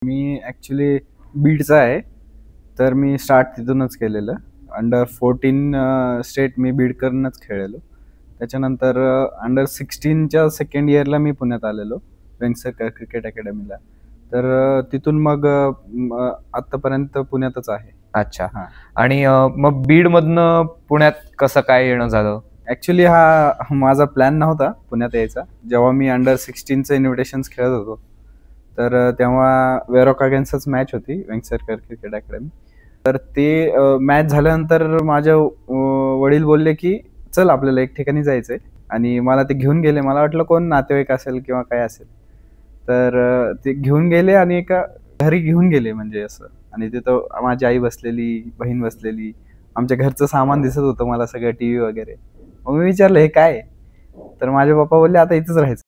मी actually बीडचा आहे. तर मी start तिथूनच केलेलं. अंडर 14 स्टेट मी बीडकडूनच खेळलेलो. त्याच्यानंतर अंडर 16च्या सेकंड इयरला मी पुण्यात आलेलो वेंगसरकर क्रिकेट अकॅडमीला. तर तिथून मग आत्तापर्यंत पुण्यातच आहे. अच्छा. हां. आणि मग बीडमधनं पुण्यात कसं काय येणं झालं? ॲक्च्युली हा माझा प्लॅन नव्हता पुण्यात यायचा. जेव्हा मी अंडर 16चं इन्व्हिटेशन्स खेळत होतो, तर तेव्हा वेरोक अगेन्स्टच मॅच होती वेंगसरकर क्रिकेट अकॅडमी. तर ते मॅच झाल्यानंतर माझे वडील बोलले की चल आपल्याला एक ठिकाणी जायचंय, आणि मला ते घेऊन गेले. मला वाटलं कोण नातेवाईक असेल किंवा काय असेल. तर ते घेऊन गेले आणि एका घरी घेऊन गेले म्हणजे असं. आणि तिथं माझी आई बसलेली, बहीण बसलेली, आमच्या घरचं सामान दिसत होतं मला, सगळं टीव्ही वगैरे. मग मी विचारलं हे काय आहे? तर माझे पप्पा बोलले आता इथंच राहायचं.